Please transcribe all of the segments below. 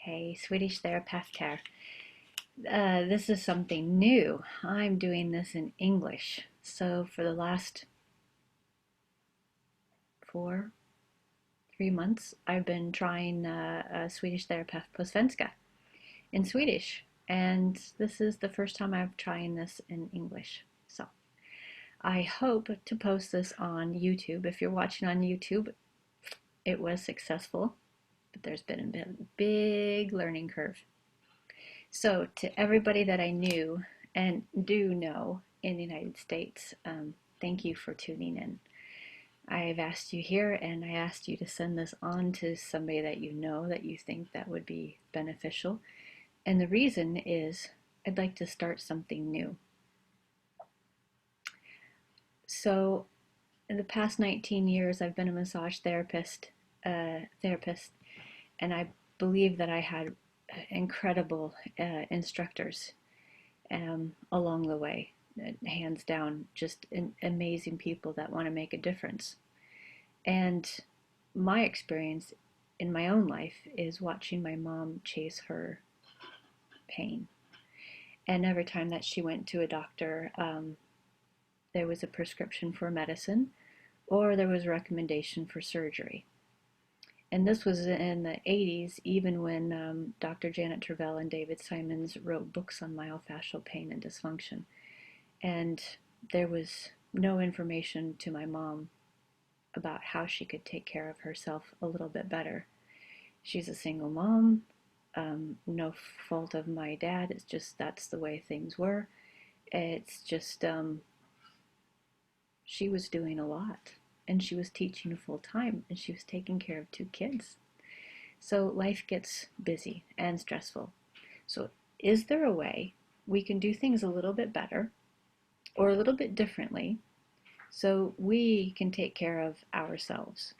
Hey, Swedish Terapeut here. This is something new. I'm doing this in English. So for the last 3 months, I've been trying Swedish Terapeut på svenska in Swedish. And this is the first time I'm trying this in English. So I hope to post this on YouTube. If you're watching on YouTube, it was successful, but there's been a big learning curve. So to everybody that I knew and do know in the United States, thank you for tuning in. I've asked you here, and I asked you to send this on to somebody that you know that you think that would be beneficial. And the reason is I'd like to start something new. So in the past 19 years, I've been a massage therapist, and I believe that I had incredible instructors along the way, hands down, just amazing people that want to make a difference. And my experience in my own life is watching my mom chase her pain. And every time that she went to a doctor, there was a prescription for medicine or there was a recommendation for surgery. And this was in the 80s, even when Dr. Janet Tervel and David Simons wrote books on myofascial pain and dysfunction. And there was no information to my mom about how she could take care of herself a little bit better. She's a single mom, no fault of my dad. It's just that's the way things were. It's just she was doing a lot. And she was teaching full time, and she was taking care of 2 kids. So life gets busy and stressful. So is there a way we can do things a little bit better or a little bit differently so we can take care of ourselves?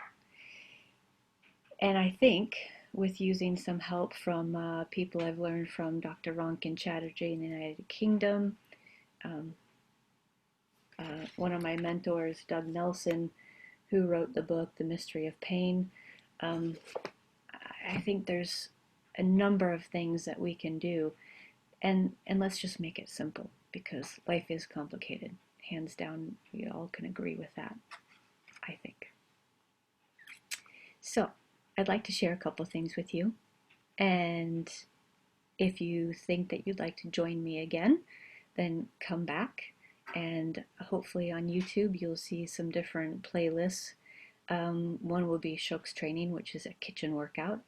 And I think with using some help from people I've learned from Dr. Rangan Chatterjee in the United Kingdom, one of my mentors, Doug Nelson, who wrote the book, The Mystery of Pain. I think there's a number of things that we can do, and let's just make it simple, because life is complicated. Hands down, we all can agree with that, I think. So, I'd like to share a couple things with you, and if you think that you'd like to join me again, then come back. And hopefully on YouTube you'll see some different playlists. One will be Shok's Training, which is a kitchen workout,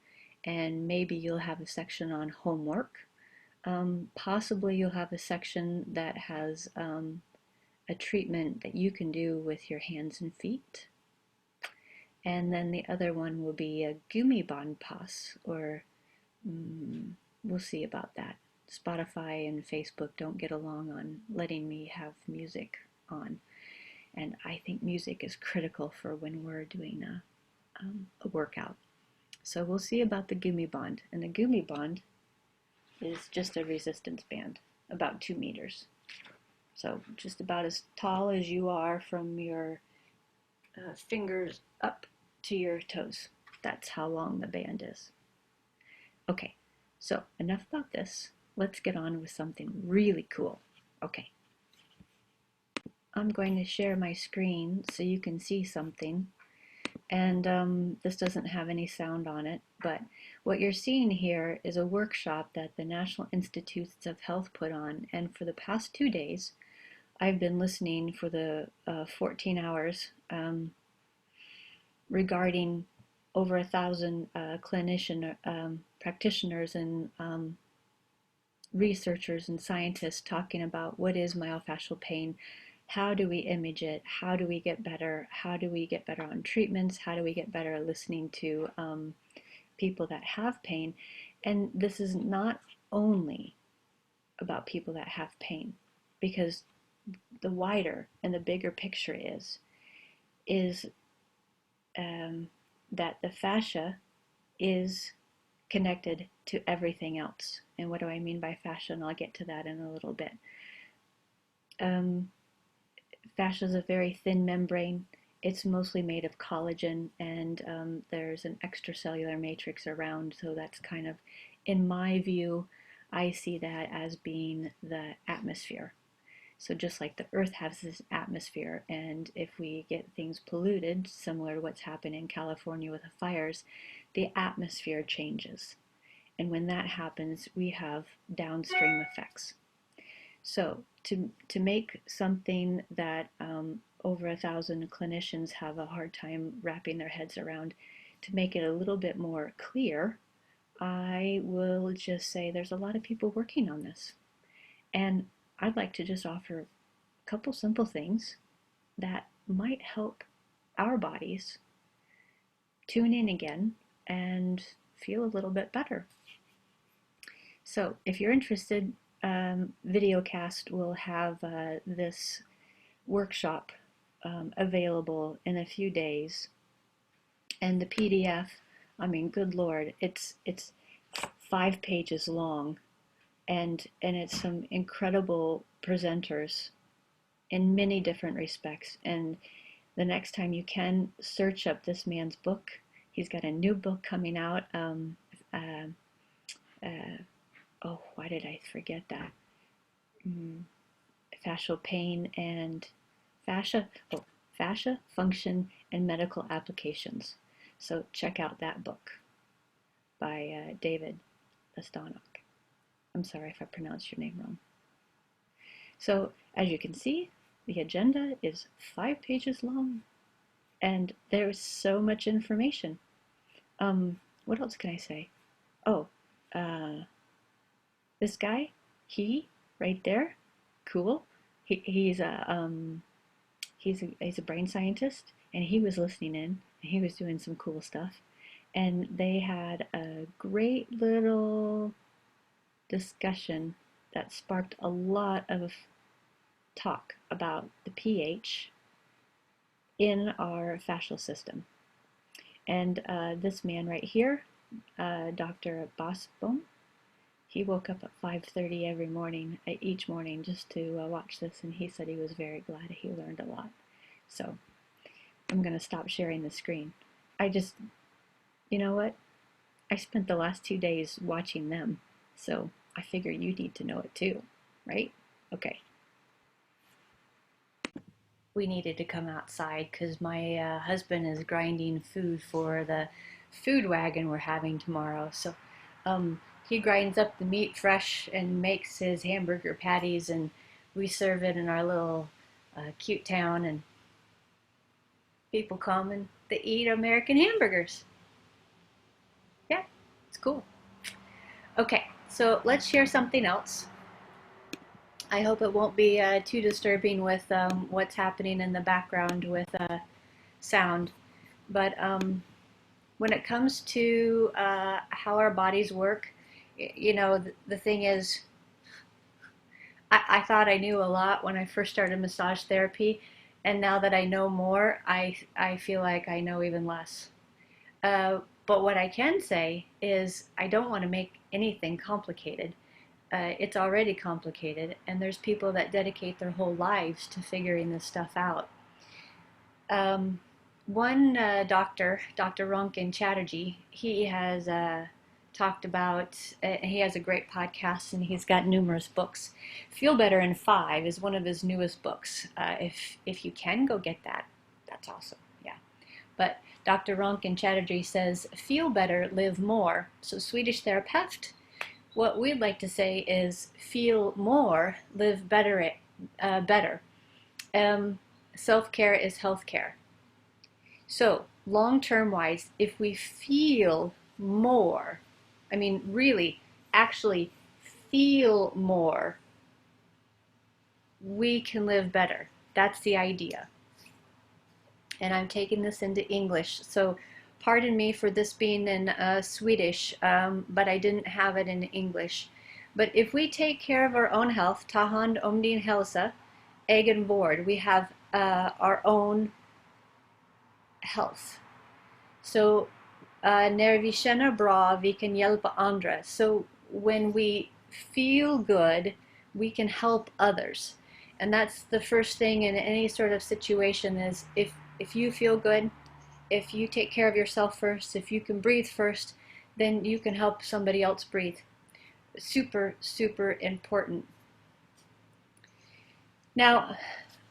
and maybe you'll have a section on homework. Possibly you'll have a section that has a treatment that you can do with your hands and feet. And then the other one will be a Gummiband pass, or we'll see about that. Spotify and Facebook don't get along on letting me have music on. And I think music is critical for when we're doing a workout. So we'll see about the Gummiband. And the Gummiband is just a resistance band, about 2 meters. So just about as tall as you are from your fingers up to your toes. That's how long the band is. Okay, so enough about this. Let's get on with something really cool. Okay. I'm going to share my screen so you can see something. And this doesn't have any sound on it, but what you're seeing here is a workshop that the National Institutes of Health put on. And for the past 2 days, I've been listening for the 14 hours regarding over 1,000 practitioners and researchers and scientists talking about what is myofascial pain, how do we image it, how do we get better, how do we get better on treatments, how do we get better at listening to people that have pain. And this is not only about people that have pain, because the wider and the bigger picture is that the fascia is connected to everything else. And what do I mean by fascia? And I'll get to that in a little bit. Fascia is a very thin membrane. It's mostly made of collagen, and there's an extracellular matrix around, so that's kind of in my view, I see that as being the atmosphere. So just like the earth has this atmosphere, and if we get things polluted, similar to what's happened in California with the fires, the atmosphere changes. And when that happens, we have downstream effects. So to make something that over 1,000 clinicians have a hard time wrapping their heads around, to make it a little bit more clear, I will just say there's a lot of people working on this. And I'd like to just offer a couple simple things that might help our bodies tune in again and feel a little bit better. So if you're interested, Videocast will have this workshop available in a few days. And the PDF, I mean, good Lord, it's 5 pages long, and it's some incredible presenters in many different respects. And the next time you can, search up this man's book. He's got a new book coming out. Oh, why did I forget that? Fascial pain and fascia function and medical applications. So check out that book by David Lastanok. I'm sorry if I pronounced your name wrong. So as you can see, the agenda is 5 pages long, and there's so much information. What else can I say? Oh, this guy, he right there, cool. He's a brain scientist, and he was listening in, and he was doing some cool stuff. And they had a great little discussion that sparked a lot of talk about the pH in our fascial system. And this man right here, Dr. Bosboom, he woke up at 5:30 every morning, each morning, just to watch this, and he said he was very glad. He learned a lot. So I'm going to stop sharing the screen. You know what? I spent the last 2 days watching them, so I figure you need to know it too, right? Okay. We needed to come outside because my husband is grinding food for the food wagon we're having tomorrow. So he grinds up the meat fresh and makes his hamburger patties, and we serve it in our little cute town, and people come and they eat American hamburgers. Yeah, it's cool. Okay, so let's share something else. I hope it won't be too disturbing with what's happening in the background with sound. But when it comes to how our bodies work, you know, the thing is, I thought I knew a lot when I first started massage therapy, and now that I know more, I feel like I know even less. But what I can say is I don't want to make anything complicated. It's already complicated, and there's people that dedicate their whole lives to figuring this stuff out. One doctor, Dr. Rangan Chatterjee, he has talked about, he has a great podcast, and he's got numerous books. Feel Better in 5 is one of his newest books. If you can go get that, that's awesome. Yeah. But Dr. Rangan Chatterjee says, feel better, live more. So Swedish Terapeut, what we'd like to say is feel more, live better. Self-care is health-care. So long-term wise, if we feel more, I mean really, actually feel more, we can live better. That's the idea. And I'm taking this into English, so pardon me for this being in Swedish, but I didn't have it in English. But if we take care of our own health, ta hand om din hälsa, egen vård, we have our own health. So när vi känner bra, vi kan hjälpa andra. So when we feel good, we can help others. And that's the first thing in any sort of situation is if you feel good, if you take care of yourself first, if you can breathe first, then you can help somebody else breathe. Super, super important. Now,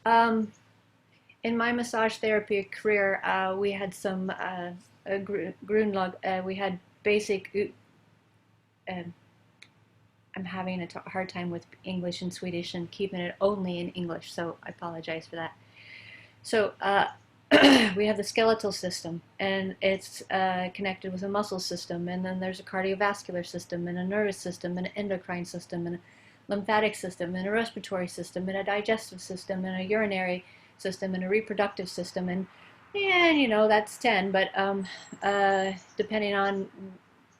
in my massage therapy career, we had some grundlag. We had basic. I'm having a hard time with English and Swedish and keeping it only in English, so I apologize for that. So we have the skeletal system, and it's connected with a muscle system, and then there's a cardiovascular system, and a nervous system, and an endocrine system, and a lymphatic system, and a respiratory system, and a digestive system, and a urinary system, and a reproductive system, and you know, that's 10, but depending on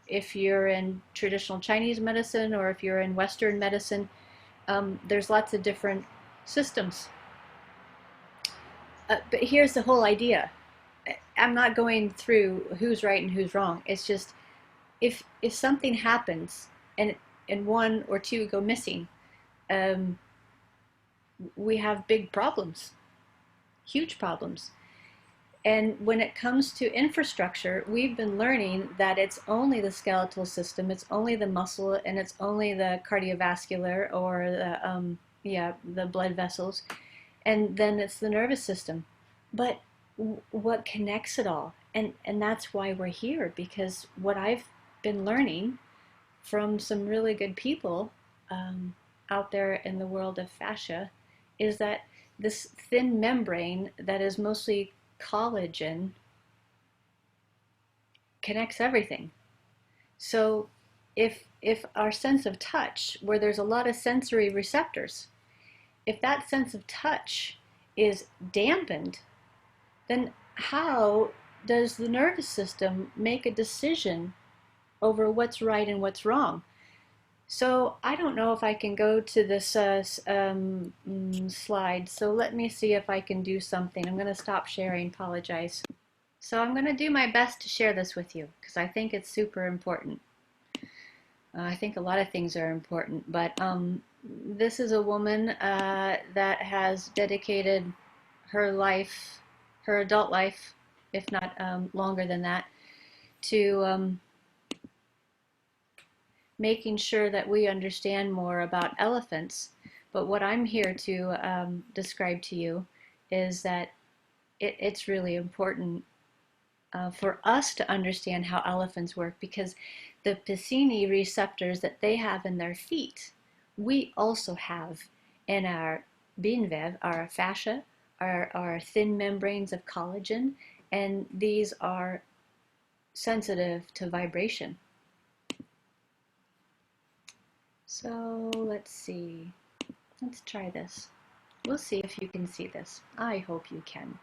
if you're in traditional Chinese medicine or if you're in Western medicine, there's lots of different systems. But here's the whole idea. I'm not going through who's right and who's wrong. It's just if something happens and one or two go missing, we have big problems, huge problems. And when it comes to infrastructure, we've been learning that it's only the skeletal system, it's only the muscle, and it's only the cardiovascular or the blood vessels, and then it's the nervous system. But what connects it all? And that's why we're here, because what I've been learning from some really good people out there in the world of fascia is that this thin membrane that is mostly collagen connects everything. So if our sense of touch, where there's a lot of sensory receptors, if that sense of touch is dampened, then how does the nervous system make a decision over what's right and what's wrong? So I don't know if I can go to this slide, so let me see if I can do something. I'm going to stop sharing, apologize. So I'm going to do my best to share this with you, because I think it's super important. I think a lot of things are important, but this is a woman that has dedicated her life, her adult life, if not longer than that, to making sure that we understand more about elephants. But what I'm here to describe to you is that it's really important for us to understand how elephants work, because the Pacini receptors that they have in their feet, we also have in our binväv, our fascia, our thin membranes of collagen, and these are sensitive to vibration. So let's see, let's try this. We'll see if you can see this. I hope you can.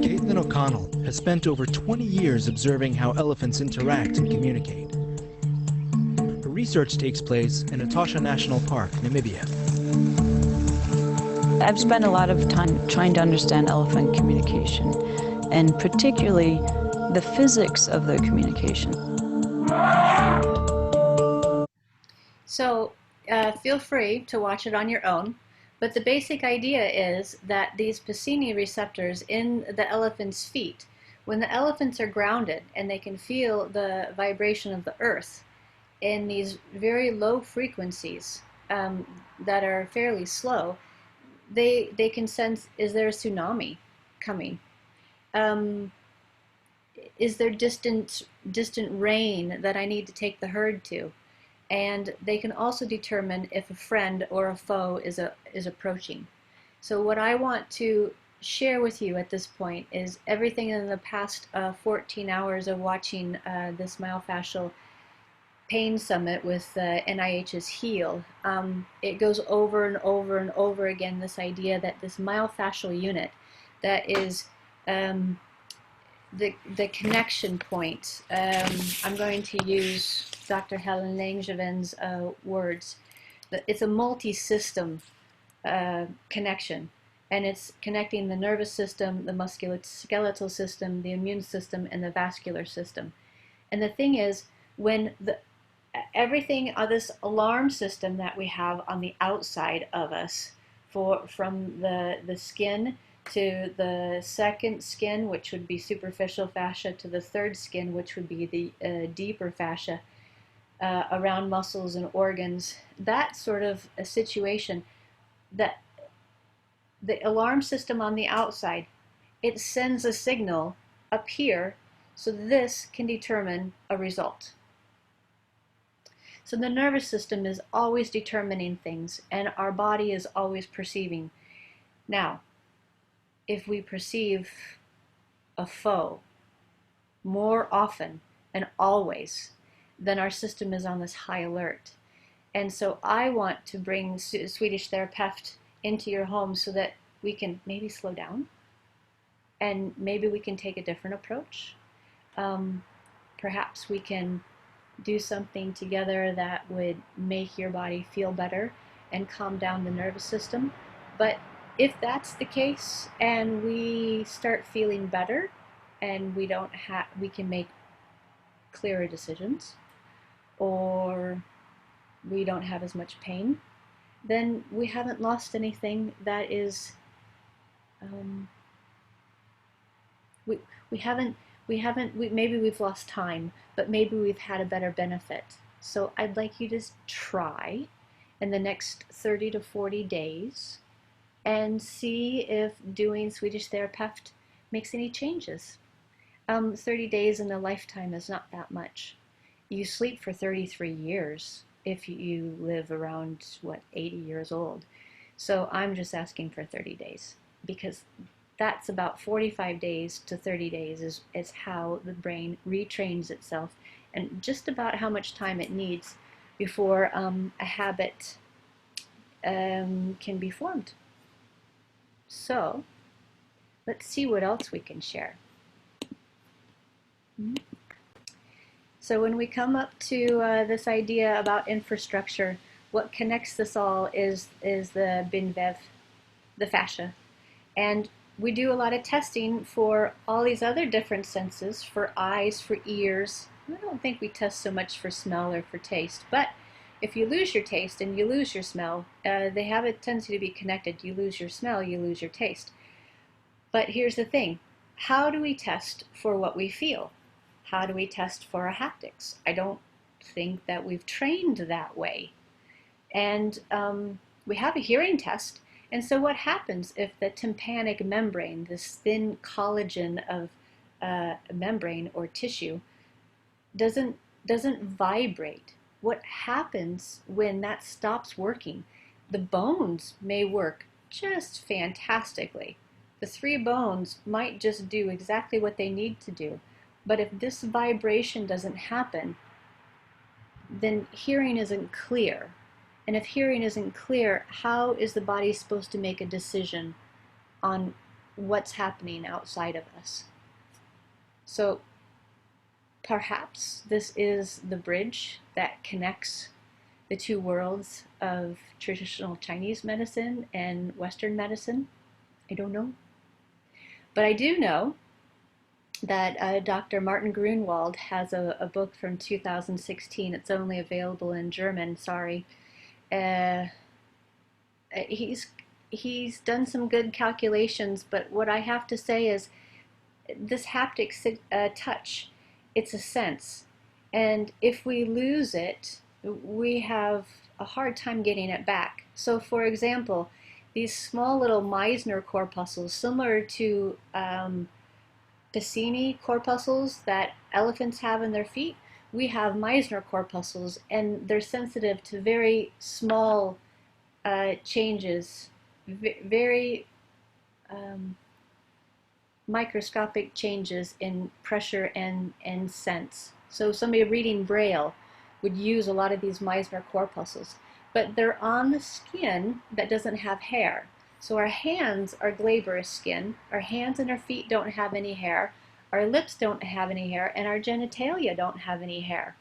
Caitlin O'Connell has spent over 20 years observing how elephants interact and communicate. Her research takes place in Etosha National Park, Namibia. I've spent a lot of time trying to understand elephant communication, and particularly the physics of the communication. So feel free to watch it on your own, but the basic idea is that these Pacini receptors in the elephant's feet, when the elephants are grounded and they can feel the vibration of the earth in these very low frequencies that are fairly slow, they can sense, is there a tsunami coming? Is there distant rain that I need to take the herd to? And they can also determine if a friend or a foe is approaching. So what I want to share with you at this point is everything in the past 14 hours of watching this myofascial pain summit with NIH's HEAL. It goes over and over and over again, this idea that this myofascial unit that is the connection point. I'm going to use Dr. Helen Langevin words. It's a multi-system connection, and it's connecting the nervous system, the musculoskeletal system, the immune system, and the vascular system. And the thing is, when everything of this alarm system that we have on the outside of us, from the skin to the second skin, which would be superficial fascia, to the third skin, which would be the deeper fascia around muscles and organs. That sort of a situation, that the alarm system on the outside, it sends a signal up here, so this can determine a result. So the nervous system is always determining things, and our body is always perceiving. Now, if we perceive a foe more often and always, then our system is on this high alert. And so I want to bring Swedish Terapeut into your home so that we can maybe slow down, and maybe we can take a different approach. Perhaps we can do something together that would make your body feel better and calm down the nervous system. But if that's the case and we start feeling better and we can make clearer decisions, or we don't have as much pain, then we haven't lost anything that is maybe we've lost time, but maybe we've had a better benefit. So I'd like you to try in the next 30 to 40 days and see if doing Swedish Terapeut makes any changes. 30 days in a lifetime is not that much. You sleep for 33 years if you live around, 80 years old. So I'm just asking for 30 days, because that's about 45 days to 30 days is how the brain retrains itself, and just about how much time it needs before a habit can be formed. So let's see what else we can share. So when we come up to this idea about infrastructure, what connects this all is the binvev, the fascia. And we do a lot of testing for all these other different senses, for eyes, for ears. I don't think we test so much for smell or for taste, but if you lose your taste and you lose your smell, they have a tendency to be connected. You lose your smell, you lose your taste. But here's the thing. How do we test for what we feel? How do we test for our haptics? I don't think that we've trained that way. And we have a hearing test. And so what happens if the tympanic membrane, this thin collagen of membrane or tissue, doesn't vibrate? What happens when that stops working? The bones may work just fantastically. The 3 bones might just do exactly what they need to do. But if this vibration doesn't happen, then hearing isn't clear. And if hearing isn't clear, how is the body supposed to make a decision on what's happening outside of us? So perhaps this is the bridge that connects the 2 worlds of traditional Chinese medicine and Western medicine. I don't know. But I do know that Dr. Martin Grunwald has a book from 2016. It's only available in German, sorry. He's done some good calculations, but what I have to say is this haptic touch, it's a sense. And if we lose it, we have a hard time getting it back. So for example, these small little Meissner corpuscles, similar to Pacini corpuscles that elephants have in their feet, we have Meissner corpuscles, and they're sensitive to very small changes, very microscopic changes in pressure and sense. So somebody reading Braille would use a lot of these Meissner corpuscles, but they're on the skin that doesn't have hair. So our hands are glabrous skin. Our hands and our feet don't have any hair. Our lips don't have any hair, and our genitalia don't have any hair.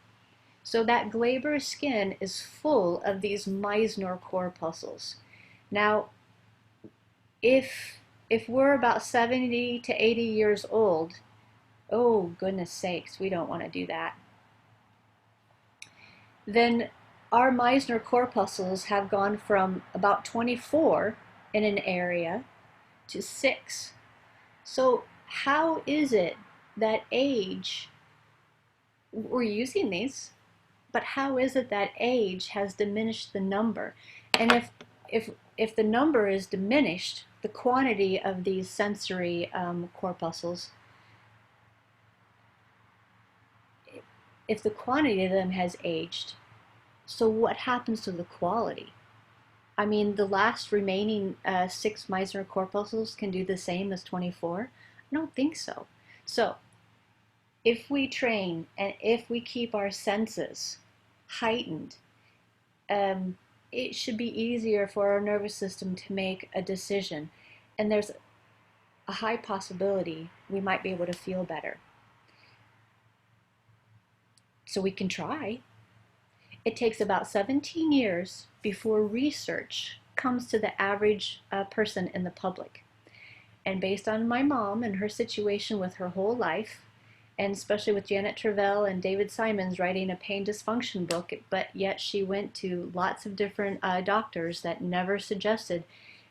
So that glabrous skin is full of these Meissner corpuscles. Now, if we're about 70 to 80 years old, oh goodness sakes, we don't want to do that. then our Meissner corpuscles have gone from about 24 in an area to 6. So how is it that age, we're using these, but how is it that age has diminished the number? And if the number is diminished, the quantity of these sensory corpuscles, if the quantity of them has aged, so what happens to the quality? I mean, the last remaining 6 Meissner corpuscles can do the same as 24? I don't think so. So if we train and if we keep our senses heightened, it should be easier for our nervous system to make a decision. And there's a high possibility we might be able to feel better. So we can try. It takes about 17 years before research comes to the average person in the public. And based on my mom and her situation with her whole life, and especially with Janet Travell and David Simons writing a pain dysfunction book, but yet she went to lots of different doctors that never suggested,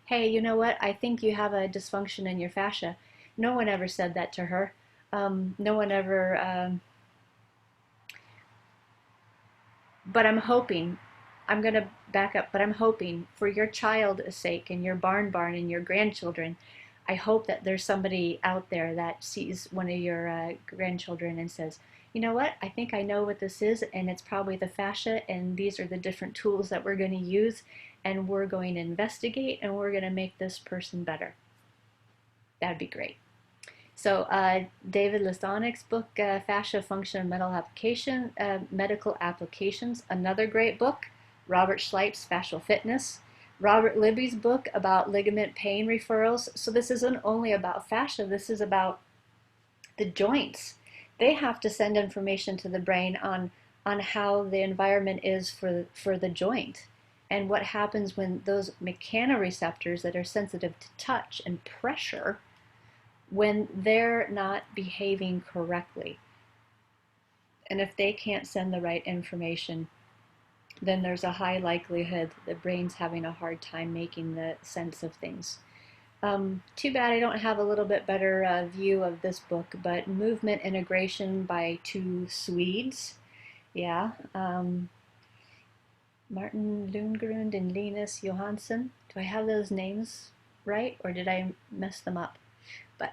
hey, you know what, I think you have a dysfunction in your fascia. No one ever said that to her. No one ever... But I'm hoping, I'm going to back up, but I'm hoping for your child's sake and your barn and your grandchildren, I hope that there's somebody out there that sees one of your grandchildren and says, you know what, I think I know what this is, and it's probably the fascia, and these are the different tools that we're going to use, and we're going to investigate, and we're going to make this person better. That'd be great. So David Listonic's book, Fascia, Function, and Medical Applications, another great book. Robert Schleip's Fascial Fitness. Robert Libby's book about ligament pain referrals. So this isn't only about fascia, this is about the joints. They have to send information to the brain on how the environment is for the joint, and what happens when those mechanoreceptors that are sensitive to touch and pressure, when they're not behaving correctly. And if they can't send the right information, then there's a high likelihood the brain's having a hard time making the sense of things. Too bad I don't have a little bit better view of this book, but Movement Integration by 2 Swedes. Yeah. Martin Lundgrund and Linus Johansson. Do I have those names right, or did I mess them up? But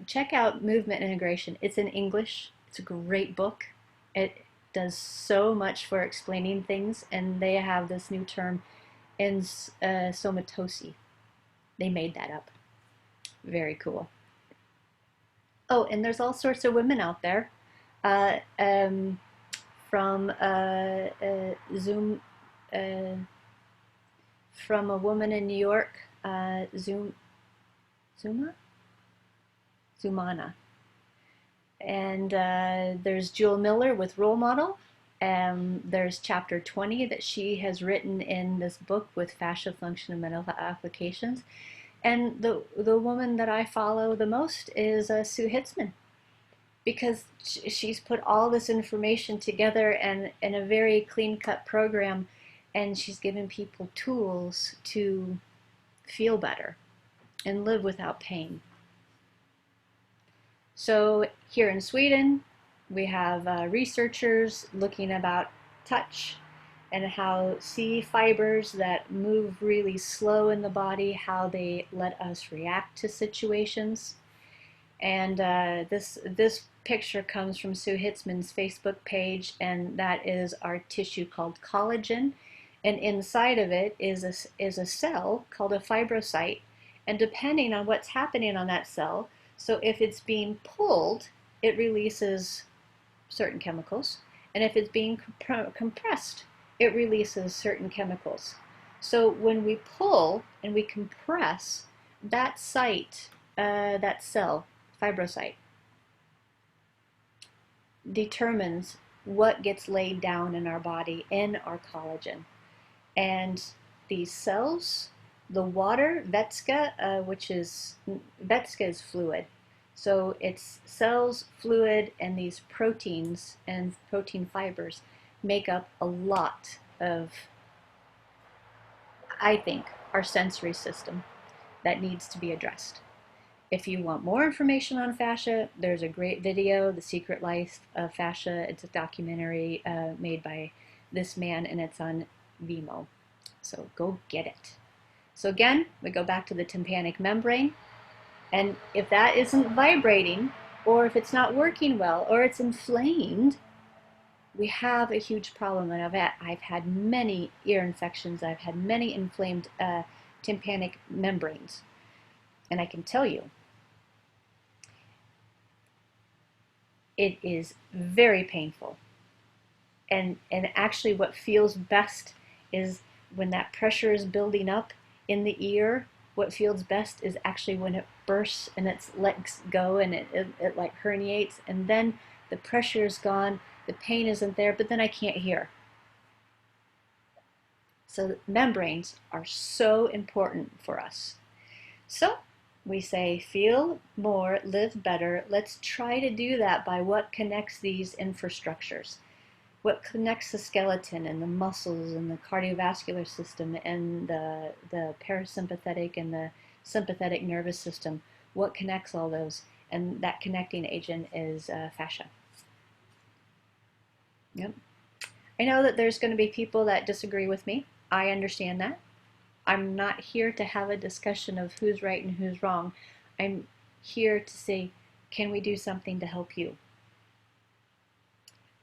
check out Movement Integration. It's in English. It's a great book. It does so much for explaining things, and they have this new term, somatosis. They made that up. Very cool. Oh, and there's all sorts of women out there. From Zoom, from a woman in New York, Zumana. And there's Jewel Miller with Role Model. There's chapter 20 that she has written in this book with Fascia, Function, and Mental Applications. And the woman that I follow the most is Sue Hitzman, because she's put all this information together and in a very clean-cut program, and she's given people tools to feel better and live without pain. So here in Sweden, we have researchers looking about touch and how C fibers that move really slow in the body, how they let us react to situations. And this picture comes from Sue Hitzman's Facebook page, and that is our tissue called collagen. And inside of it is a cell called a fibrocyte. And depending on what's happening on that cell, so if it's being pulled, it releases certain chemicals. And if it's being compressed, it releases certain chemicals. So when we pull and we compress, that site, that cell, fibrocyte, determines what gets laid down in our body in our collagen. And these cells, the water, Vetska, Vetska is fluid. So it's cells, fluid, and these proteins and protein fibers make up a lot of, I think, our sensory system that needs to be addressed. If you want more information on fascia, there's a great video, The Secret Life of Fascia. It's a documentary made by this man, and it's on Vimeo. So go get it. So again, we go back to the tympanic membrane, and if that isn't vibrating, or if it's not working well, or it's inflamed, we have a huge problem. And I've had many ear infections. I've had many inflamed tympanic membranes. And I can tell you, it is very painful. And actually what feels best is when that pressure is building up in the ear. What feels best is actually when it bursts and it lets go and it like herniates, and then the pressure is gone, the pain isn't there, but then I can't hear. So membranes are so important for us. So we say feel more, live better. Let's try to do that by what connects these infrastructures. What connects the skeleton and the muscles and the cardiovascular system and the parasympathetic and the sympathetic nervous system. What connects all those? And that connecting agent is fascia. Yep. I know that there's going to be people that disagree with me. I understand that. I'm not here to have a discussion of who's right and who's wrong. I'm here to say, can we do something to help you?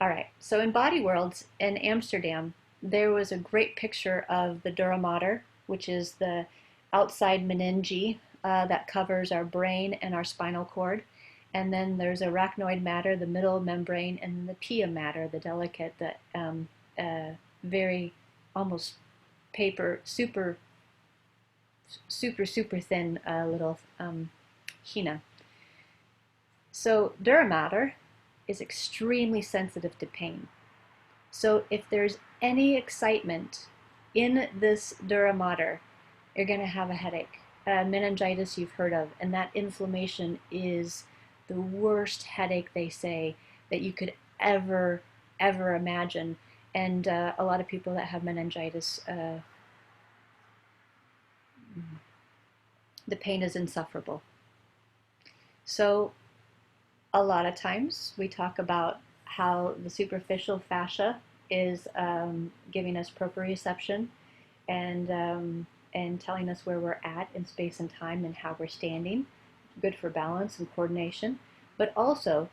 All right, so in Body Worlds in Amsterdam, there was a great picture of the dura mater, which is the outside meninge that covers our brain and our spinal cord. And then there's arachnoid matter, the middle membrane, and the pia mater, the delicate, the very almost paper, super thin little hina. So dura mater is extremely sensitive to pain. So if there's any excitement in this dura mater, you're going to have a headache. Meningitis you've heard of, and that inflammation is the worst headache, they say, that you could ever imagine. And a lot of people that have meningitis, the pain is insufferable. So a lot of times we talk about how the superficial fascia is giving us proprioception and telling us where we're at in space and time and how we're standing, good for balance and coordination. But also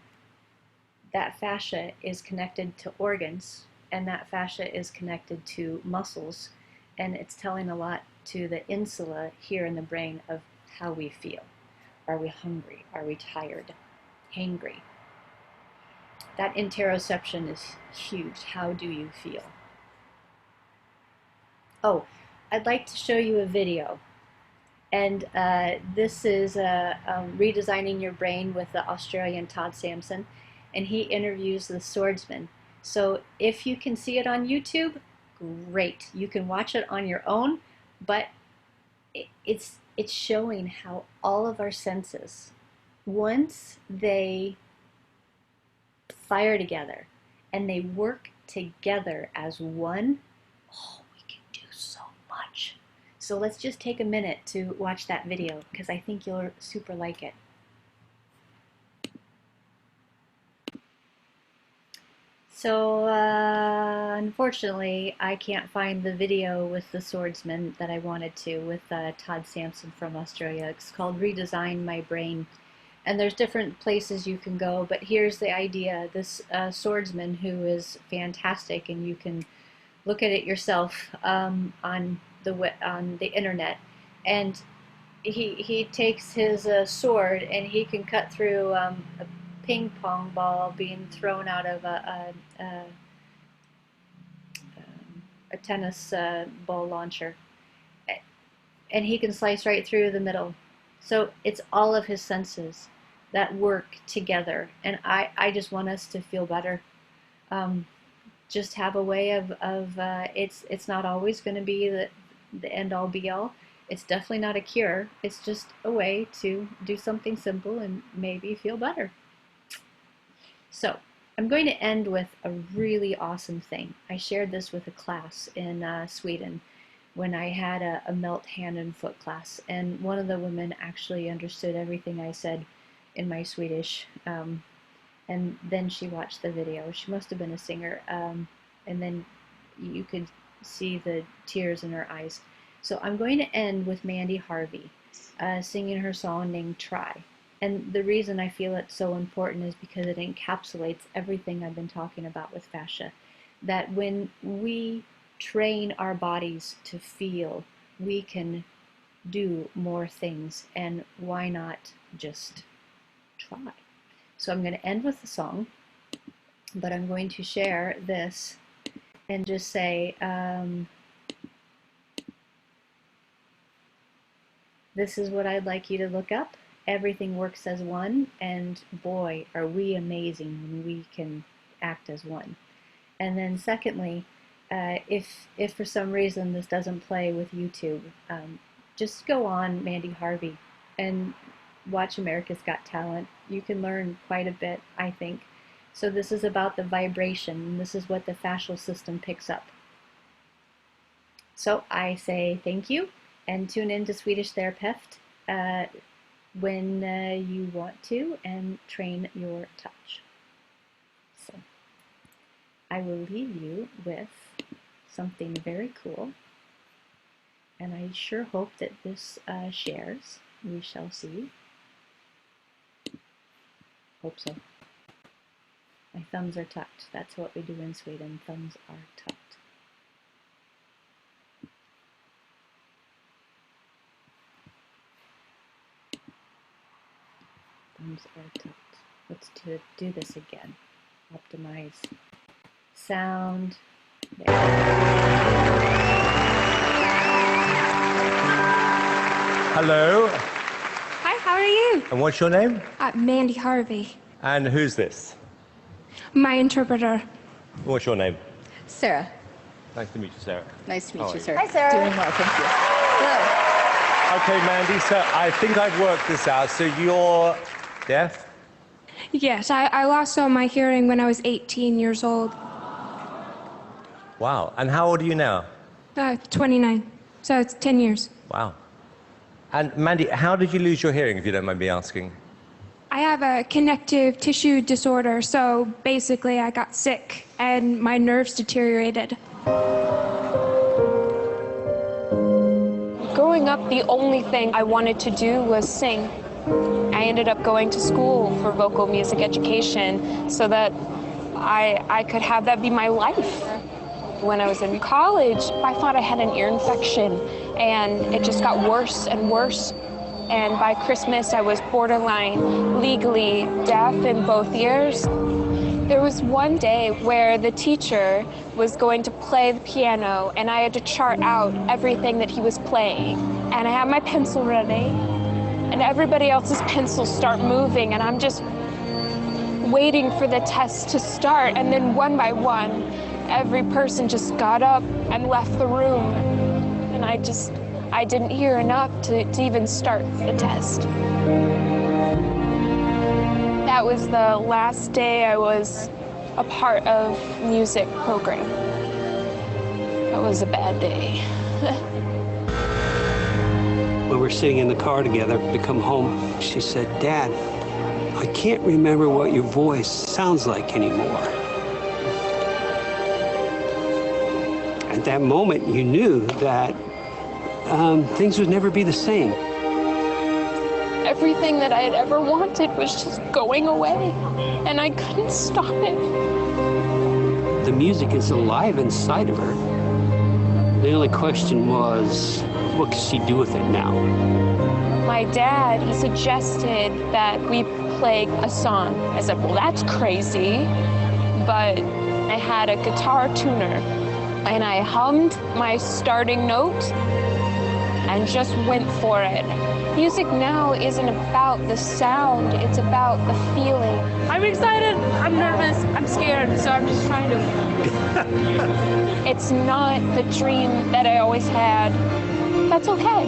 that fascia is connected to organs, and that fascia is connected to muscles, and it's telling a lot to the insula here in the brain of how we feel. Are we hungry? Are we tired? Hangry? That interoception is huge. How do you feel? Oh, I'd like to show you a video. And this is Redesigning Your Brain with the Australian Todd Sampson. And he interviews the swordsman. So if you can see it on YouTube, great. You can watch it on your own, but it's showing how all of our senses, once they fire together and they work together as one, oh, we can do so much. So let's just take a minute to watch that video because I think you'll super like it. So unfortunately, I can't find the video with the swordsman that I wanted to, with Todd Sampson from Australia. It's called Redesign My Brain. And there's different places you can go, but here's the idea. This swordsman, who is fantastic, and you can look at it yourself on the internet, and he takes his sword and he can cut through a ping pong ball being thrown out of a tennis ball launcher, and he can slice right through the middle. So it's all of his senses that work together, and I just want us to feel better. Just have a way of it's not always going to be the end all be all. It's definitely not a cure. It's just a way to do something simple and maybe feel better. So I'm going to end with a really awesome thing. I shared this with a class in Sweden when I had a melt hand and foot class, and one of the women actually understood everything I said in my Swedish, and then she watched the video. She must have been a singer, and then you could see the tears in her eyes. So I'm going to end with Mandy Harvey singing her song named Try. And the reason I feel it's so important is because it encapsulates everything I've been talking about with fascia. That when we train our bodies to feel, we can do more things, and why not just try? So I'm going to end with the song, but I'm going to share this and just say, this is what I'd like you to look up. Everything works as one, and boy, are we amazing when we can act as one. And then secondly, if for some reason this doesn't play with YouTube, just go on Mandy Harvey and watch America's Got Talent. You can learn quite a bit, I think. So this is about the vibration, and this is what the fascial system picks up. So I say thank you, and tune in to Swedish Terapeut when you want to, and train your touch. So I will leave you with something very cool, and I sure hope that this shares. We shall see. Hope so. My thumbs are tucked. That's what we do in Sweden. Thumbs are tucked. Thumbs are tucked. Let's do this again. Optimize sound. There. Hello. Hi, how are you? And what's your name? Mandy Harvey. And who's this? My interpreter. What's your name? Sarah. Nice to meet you, Sarah. Nice to meet How you, are Sarah. Hi, Sarah. Doing well, thank you. Hello. Okay, Mandy, so I think I've worked this out. So you're deaf? Yes, I lost all my hearing when I was 18 years old. Wow. And how old are you now? 29. So it's 10 years. Wow. And Mandy, how did you lose your hearing, if you don't mind me asking? I have a connective tissue disorder, so basically I got sick and my nerves deteriorated. Growing up, the only thing I wanted to do was sing. I ended up going to school for vocal music education so that I could have that be my life. When I was in college, I thought I had an ear infection, and it just got worse and worse. And by Christmas, I was borderline legally deaf in both ears. There was one day where the teacher was going to play the piano, and I had to chart out everything that he was playing. And I had my pencil ready, and everybody else's pencils start moving, and I'm just waiting for the test to start. And then one by one, every person just got up and left the room. And I didn't hear enough to even start the test. That was the last day I was a part of music program. That was a bad day. When we're sitting in the car together to come home, she said, "Dad, I can't remember what your voice sounds like anymore." At that moment, you knew that things would never be the same. Everything that I had ever wanted was just going away, and I couldn't stop it. The music is alive inside of her. The only question was, what could she do with it now? My dad, he suggested that we play a song. I said, well, that's crazy. But I had a guitar tuner, and I hummed my starting note and just went for it. Music now isn't about the sound, it's about the feeling. I'm excited, I'm nervous, I'm scared, so I'm just trying to. It's not the dream that I always had. That's okay,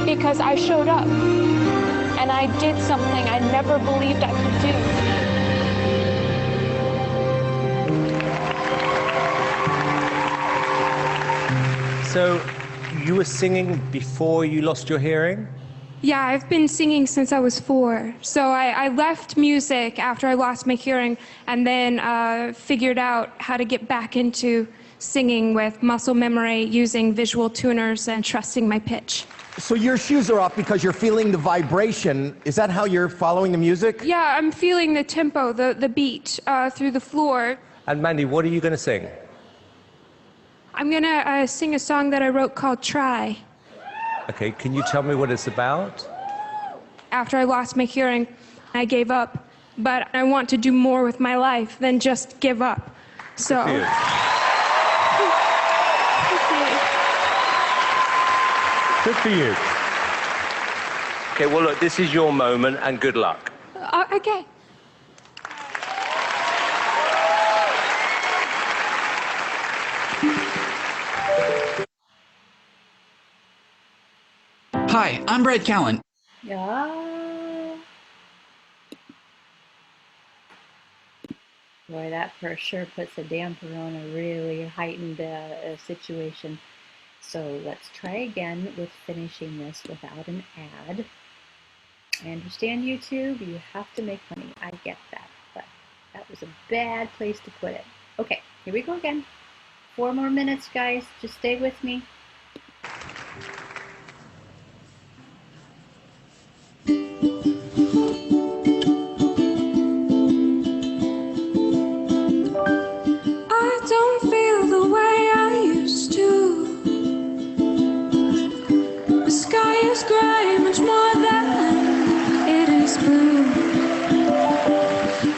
because I showed up and I did something I never believed I could do. So you were singing before you lost your hearing? Yeah, I've been singing since I was 4. So I left music after I lost my hearing and then figured out how to get back into singing with muscle memory, using visual tuners, and trusting my pitch. So your shoes are off because you're feeling the vibration. Is that how you're following the music? Yeah, I'm feeling the tempo, the beat through the floor. And Mandy, what are you going to sing? I'm gonna sing a song that I wrote called Try. Okay, can you tell me what it's about? After I lost my hearing, I gave up, but I want to do more with my life than just give up. So. Good for you. Okay, well, look, this is your moment, and good luck. Okay. Hi, I'm Brad Callen. Yeah. Boy, that for sure puts a damper on a really heightened situation. So let's try again with finishing this without an ad. I understand YouTube, you have to make money. I get that, but that was a bad place to put it. Okay, here we go again. 4 more minutes, guys. Just stay with me. I don't feel the way I used to. The sky is gray, much more than it is blue.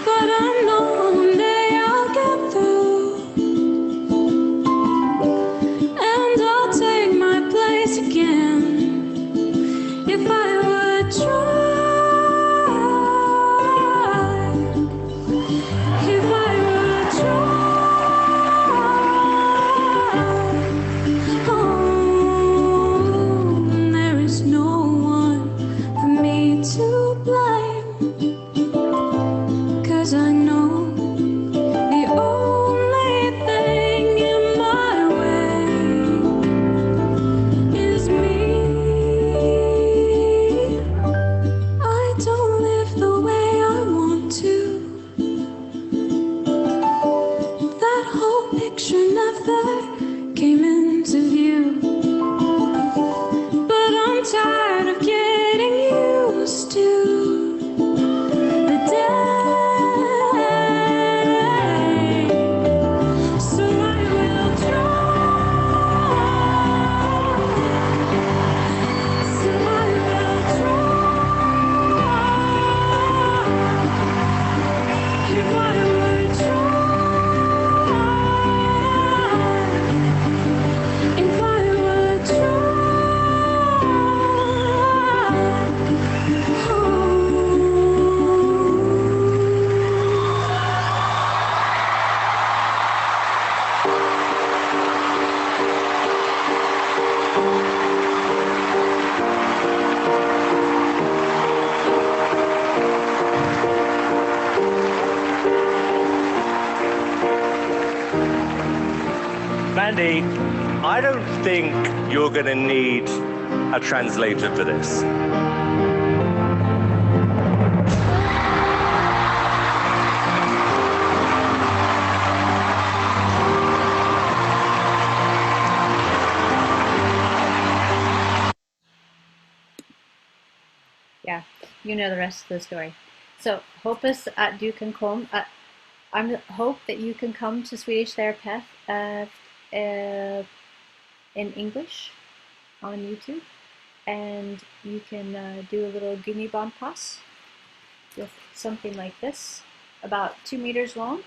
But I know one day I'll get through, and I'll take my place again if I would try. If I would try. There is no one for me to blame, 'cause I know the only thing in my way is me. I don't live the way I want to. That whole picture never came into view. But I'm tired of getting used to the day. So I will try. So I will try. If I would try. If I would try. Mandy, I don't think you're going to need a translator for this. Yeah, you know the rest of the story. So, hoppas att du kan komma. I hope that you can come to Swedish Terapeut in English on YouTube, and you can do a little gummiband pass with something like this, about 2 meters long.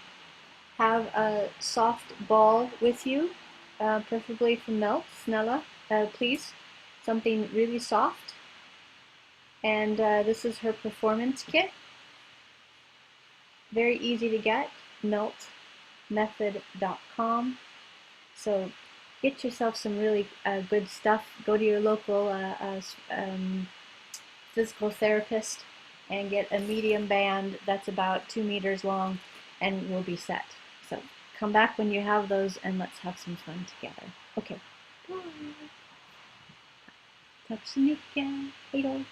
Have a soft ball with you, preferably from Mel, Snella, please. Something really soft. And this is her performance kit. Very easy to get, meltmethod.com. So get yourself some really good stuff. Go to your local physical therapist and get a medium band that's about 2 meters long, and you'll be set. So come back when you have those, and let's have some fun together. Okay, bye. Tack så mycket. Hej då.